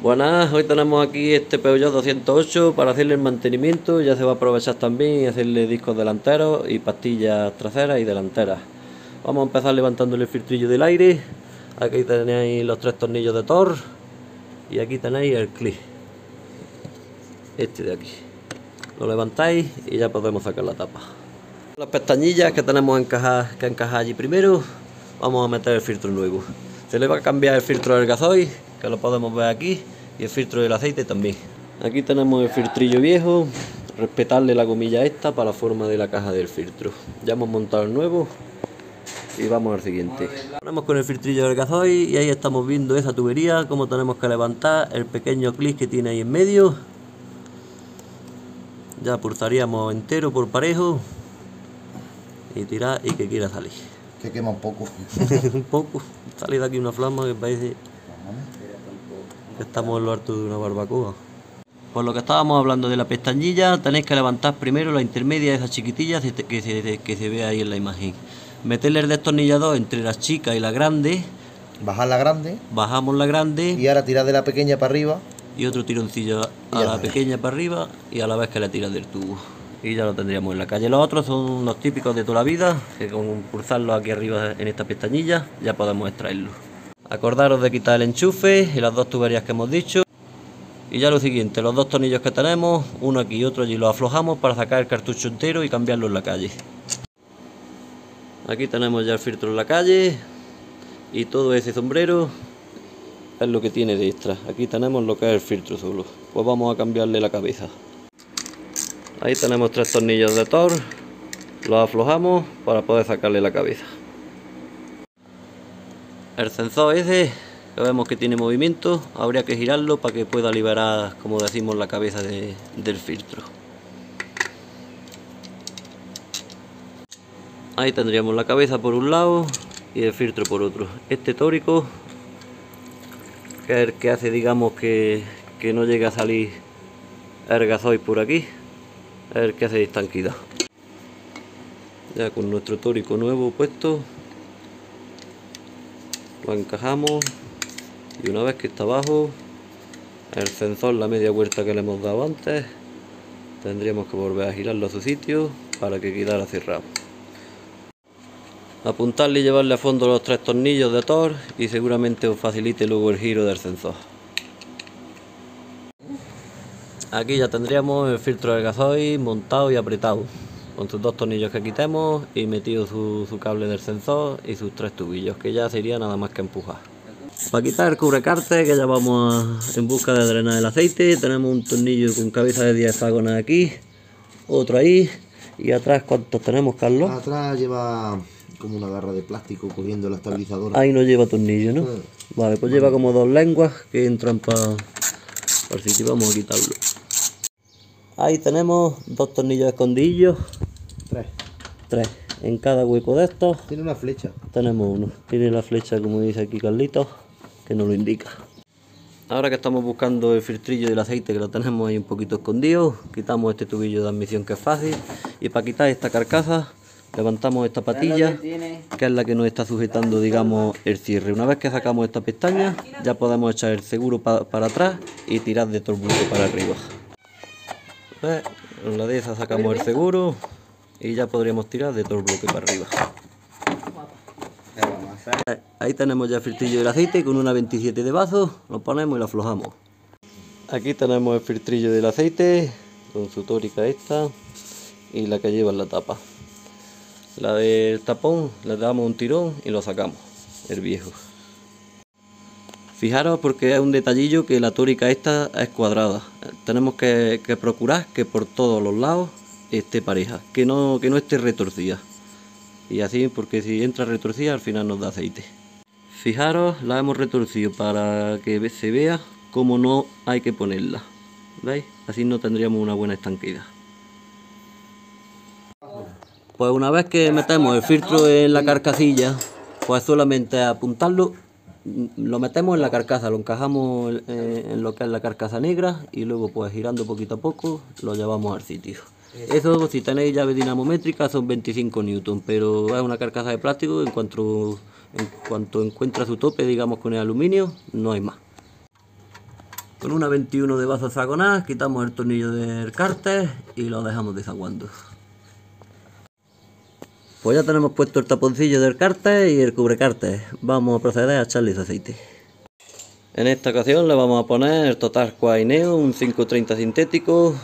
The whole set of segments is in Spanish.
Buenas, hoy tenemos aquí este Peugeot 208 para hacerle el mantenimiento. Ya se va a aprovechar también y hacerle discos delanteros y pastillas traseras y delanteras. Vamos a empezar levantándole el filtrillo del aire. Aquí tenéis los 3 tornillos de Thor y aquí tenéis el clip, este de aquí. Lo levantáis y ya podemos sacar la tapa. Las pestañillas que tenemos que encajar allí primero, vamos a meter el filtro nuevo. Se le va a cambiar el filtro del gasoil, que lo podemos ver aquí, y el filtro del aceite también. Aquí tenemos el filtrillo viejo, respetarle la gomilla esta para la forma de la caja del filtro. Ya hemos montado el nuevo y vamos al siguiente. Ponemos con el filtrillo del gasoil y ahí estamos viendo esa tubería, cómo tenemos que levantar el pequeño clip que tiene ahí en medio. Ya pulsaríamos entero por parejo y tirar y que quiera salir. Que quema un poco. Un poco. Sale de aquí una flama que parece que estamos en lo alto de una barbacoa. Por lo que estábamos hablando de la pestañilla, tenéis que levantar primero la intermedia de esa chiquitilla que se ve ahí en la imagen. Meterle el destornillador entre la chica y la grande. Bajar la grande. Bajamos la grande. Y ahora tirar de la pequeña para arriba. Y otro tironcillo a la pequeña para arriba y a la vez que le tiras del tubo. Y ya lo tendríamos en la calle. Los otros son los típicos de toda la vida, que con pulsarlos aquí arriba en esta pestañilla ya podemos extraerlo. Acordaros de quitar el enchufe y las dos tuberías que hemos dicho. Y ya lo siguiente, los dos tornillos que tenemos, uno aquí y otro allí, los aflojamos para sacar el cartucho entero y cambiarlo en la calle. Aquí tenemos ya el filtro en la calle y todo ese sombrero es lo que tiene de extra. Aquí tenemos lo que es el filtro solo. Pues vamos a cambiarle la cabeza. Ahí tenemos 3 tornillos de Thor, los aflojamos para poder sacarle la cabeza. El sensor ese, que vemos que tiene movimiento, habría que girarlo para que pueda liberar, como decimos, la cabeza del filtro. Ahí tendríamos la cabeza por un lado y el filtro por otro. Este tórico, que es el que hace, digamos, que no llegue a salir el gasoil por aquí, es el que hace estanquidad. Ya con nuestro tórico nuevo puesto, lo encajamos y una vez que está abajo, el sensor, la media vuelta que le hemos dado antes, tendríamos que volver a girarlo a su sitio para que quedara cerrado. Apuntarle y llevarle a fondo los 3 tornillos de Thor y seguramente os facilite luego el giro del sensor. Aquí ya tendríamos el filtro del gasoil montado y apretado, con sus 2 tornillos que quitemos y metido su cable del sensor y sus 3 tubillos, que ya sería nada más que empujar. Para quitar el cubrecarte, que ya vamos en busca de drenar el aceite, tenemos un tornillo con cabeza de 10 hexágonos aquí, otro ahí, y atrás, ¿cuántos tenemos, Carlos? Atrás lleva como una garra de plástico cogiendo la estabilizadora. Ahí no lleva tornillo, ¿no? Vale, pues lleva como 2 lenguas que entran para el sitio. Vamos a quitarlo. Ahí tenemos 2 tornillos escondidillos. 3 en cada hueco de estos. Tiene una flecha. Tenemos uno. Tiene la flecha, como dice aquí Carlitos, que nos lo indica. Ahora que estamos buscando el filtrillo del aceite, que lo tenemos ahí un poquito escondido, quitamos este tubillo de admisión, que es fácil. Y para quitar esta carcasa, levantamos esta patilla, que es la que nos está sujetando, digamos, el cierre. Una vez que sacamos esta pestaña, ya podemos echar el seguro para atrás y tirar de todo el bloque para arriba. En la de esa sacamos el seguro y ya podríamos tirar de todo el bloque para arriba. Ahí tenemos ya el filtrillo del aceite con una 27 de vaso, lo ponemos y lo aflojamos. Aquí tenemos el filtrillo del aceite con su tórica esta y la que lleva en la tapa. La del tapón le damos un tirón y lo sacamos, el viejo. Fijaros, porque es un detallillo, que la tórica esta es cuadrada. Tenemos que procurar que por todos los lados esté pareja, que no esté retorcida. Y así, porque si entra retorcida al final nos da aceite. Fijaros, la hemos retorcido para que se vea cómo no hay que ponerla. ¿Veis? Así no tendríamos una buena estanquidad. Pues una vez que metemos el filtro en la carcasilla, pues solamente apuntarlo, lo metemos en la carcasa, lo encajamos en lo que es la carcasa negra y luego pues girando poquito a poco lo llevamos al sitio. Eso, si tenéis llave dinamométrica, son 25 newton, pero es una carcasa de plástico. En cuanto encuentra su tope, digamos, con el aluminio, no hay más. Con una 21 de bazo hexagonal quitamos el tornillo del cárter y lo dejamos desaguando. Pues ya tenemos puesto el taponcillo del cárter y el cubrecárter. Vamos a proceder a echarle aceite. En esta ocasión le vamos a poner el Total Quad Neo, un 530 sintético,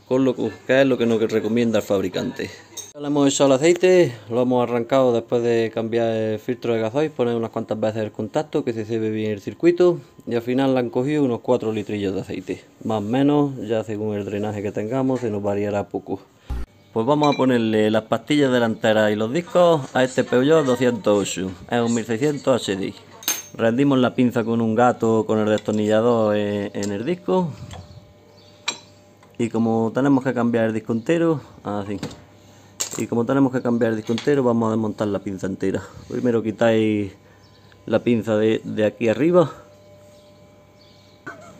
con lo que es lo que nos recomienda el fabricante. Ya le hemos echado el aceite, lo hemos arrancado después de cambiar el filtro de gasoil, poner unas cuantas veces el contacto, que se cebe bien el circuito, y al final le han cogido unos 4 litrillos de aceite. Más o menos, ya según el drenaje que tengamos, se nos variará poco. Pues vamos a ponerle las pastillas delanteras y los discos a este Peugeot 208, es un 1600 HDI. Rendimos la pinza con un gato con el destornillador en el disco. Y como tenemos que cambiar el disco entero, así. Y como tenemos que cambiar el disco entero, vamos a desmontar la pinza entera. Primero quitáis la pinza de aquí arriba.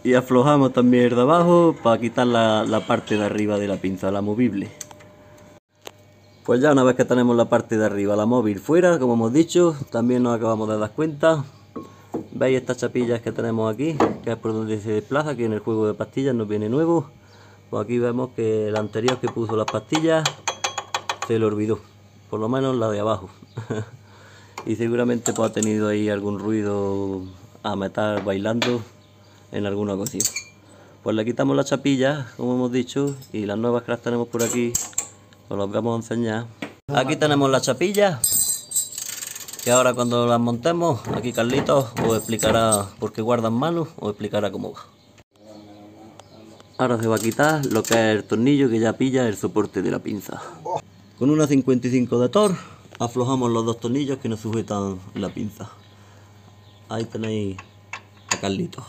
Y aflojamos también el de abajo para quitar la parte de arriba de la pinza, la movible. Pues ya una vez que tenemos la parte de arriba, la móvil fuera, como hemos dicho, también nos acabamos de dar cuenta. ¿Veis estas chapillas que tenemos aquí? Que es por donde se desplaza, que en el juego de pastillas nos viene nuevo. Pues aquí vemos que el anterior que puso las pastillas se le olvidó, por lo menos la de abajo. Y seguramente pues ha tenido ahí algún ruido a metal bailando en alguna ocasión. Pues le quitamos las chapillas, como hemos dicho, y las nuevas que las tenemos por aquí, os las vamos a enseñar. Aquí tenemos las chapillas. Que ahora cuando las montemos, aquí Carlitos os explicará por qué guardan manos, os explicará cómo va. Ahora se va a quitar lo que es el tornillo que ya pilla el soporte de la pinza. Con una 55 de Thor aflojamos los dos tornillos que nos sujetan la pinza. Ahí tenéis a Carlitos.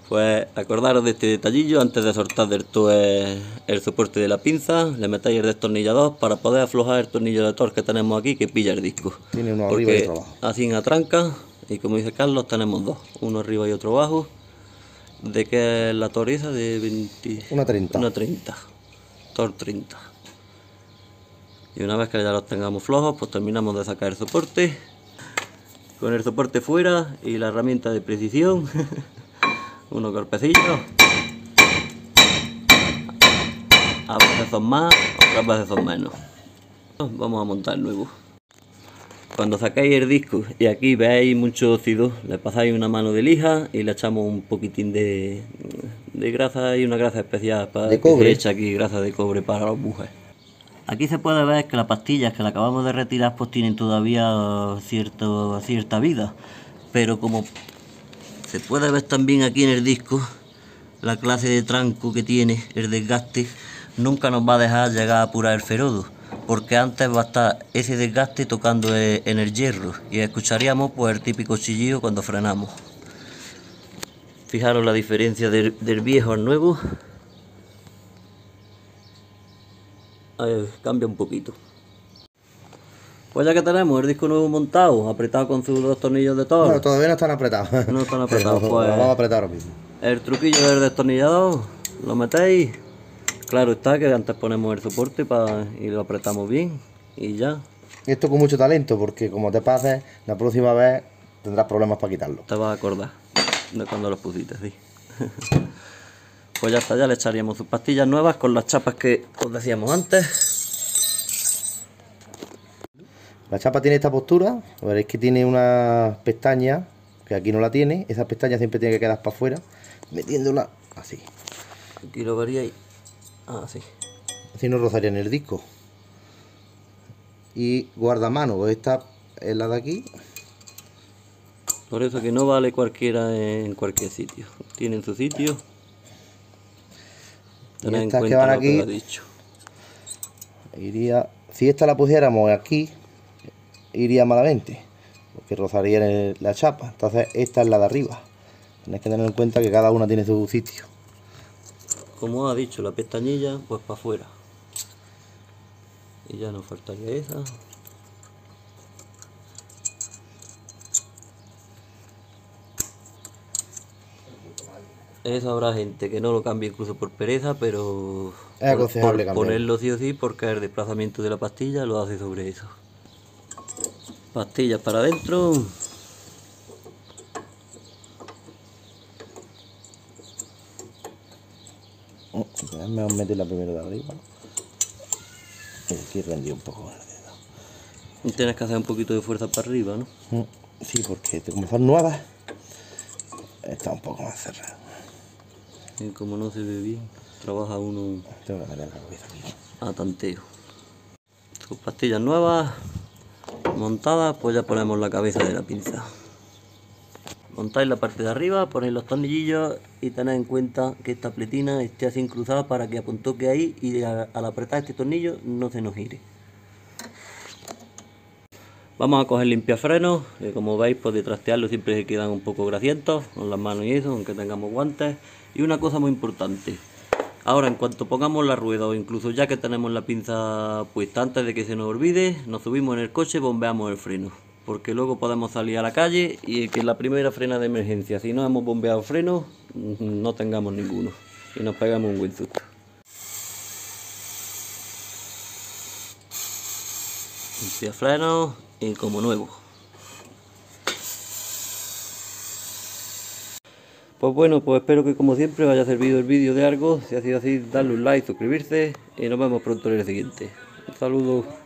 Pues acordaros de este detallillo antes de soltar del todo el soporte de la pinza, le metéis el destornillador para poder aflojar el tornillo de Thor que tenemos aquí que pilla el disco. Tiene uno arriba y otro abajo. Así atranca, y como dice Carlos tenemos dos, uno arriba y otro abajo. ¿De qué es la Thor esa? De 20... Una 30. Una 30. Thor 30. Y una vez que ya los tengamos flojos, pues terminamos de sacar el soporte. Con el soporte fuera y la herramienta de precisión. Unos golpecillos. A veces son más, otras veces son menos. Vamos a montar el nuevo. Cuando sacáis el disco y aquí veis mucho óxido, le pasáis una mano de lija y le echamos un poquitín de grasa y una grasa especial para de cobre. Que se echa aquí grasa de cobre para los bujes. Aquí se puede ver que las pastillas que le acabamos de retirar pues tienen todavía cierta vida, pero como se puede ver también aquí en el disco, la clase de tranco que tiene, el desgaste, nunca nos va a dejar llegar a apurar el ferodo, porque antes va a estar ese desgaste tocando en el hierro y escucharíamos pues el típico chillido cuando frenamos. Fijaros la diferencia del viejo al nuevo. Cambia un poquito. Pues ya que tenemos el disco nuevo montado, apretado con sus dos tornillos de Thor. No, todavía no están apretados. No están apretados, pues. Lo vamos a apretar ahora mismo. El truquillo del destornillador, lo metéis. Claro está que antes ponemos el soporte y lo apretamos bien y ya. Esto con mucho talento, porque como te pases, la próxima vez tendrás problemas para quitarlo. Te vas a acordar de cuando los pusiste, sí. Pues ya está, ya le echaríamos sus pastillas nuevas con las chapas que os decíamos antes. La chapa tiene esta postura, veréis que tiene una pestaña, que aquí no la tiene, esa pestaña siempre tiene que quedar para afuera, metiéndola así. Aquí lo veríais, así. Así no rozaría en el disco. Y guardamano, esta es la de aquí. Por eso que no vale cualquiera en cualquier sitio, tienen su sitio. Tened en cuenta que van lo aquí, que os he dicho. Iría, si esta la pusiéramos aquí, iría malamente, porque rozaría la chapa. Entonces esta es la de arriba. Tenéis que tener en cuenta que cada una tiene su sitio. Como ha dicho, la pestañilla pues para afuera. Y ya nos faltaría esa. Eso habrá gente que no lo cambie incluso por pereza, pero es aconsejable cambiarlo. Ponerlo sí o sí, porque el desplazamiento de la pastilla lo hace sobre eso. Pastillas para adentro. Es mejor meterla primero de arriba. Y aquí rendí un poco con el dedo. Tienes que hacer un poquito de fuerza para arriba, ¿no? Sí, porque como son nuevas, está un poco más cerrada. Y como no se ve bien, trabaja uno Tengo que meter la cabeza aquí. a tanteo. Sus pastillas nuevas montadas, pues ya ponemos la cabeza de la pinza. Montáis la parte de arriba, ponéis los tornillillos y tened en cuenta que esta pletina esté así cruzada para que apuntoque ahí y al apretar este tornillo no se nos gire. Vamos a coger limpiafrenos, que como veis pues de trastearlo siempre se quedan un poco grasientos con las manos y eso, aunque tengamos guantes. Y una cosa muy importante, ahora en cuanto pongamos la rueda o incluso ya que tenemos la pinza puesta, antes de que se nos olvide, nos subimos en el coche y bombeamos el freno. Porque luego podemos salir a la calle y que la primera frena de emergencia, si no hemos bombeado freno, no tengamos ninguno y nos pegamos un buen susto. Limpiafrenos y como nuevo. Pues bueno, pues espero que como siempre os haya servido el vídeo de algo. Si ha sido así, darle un like, suscribirse y nos vemos pronto en el siguiente. Un saludo.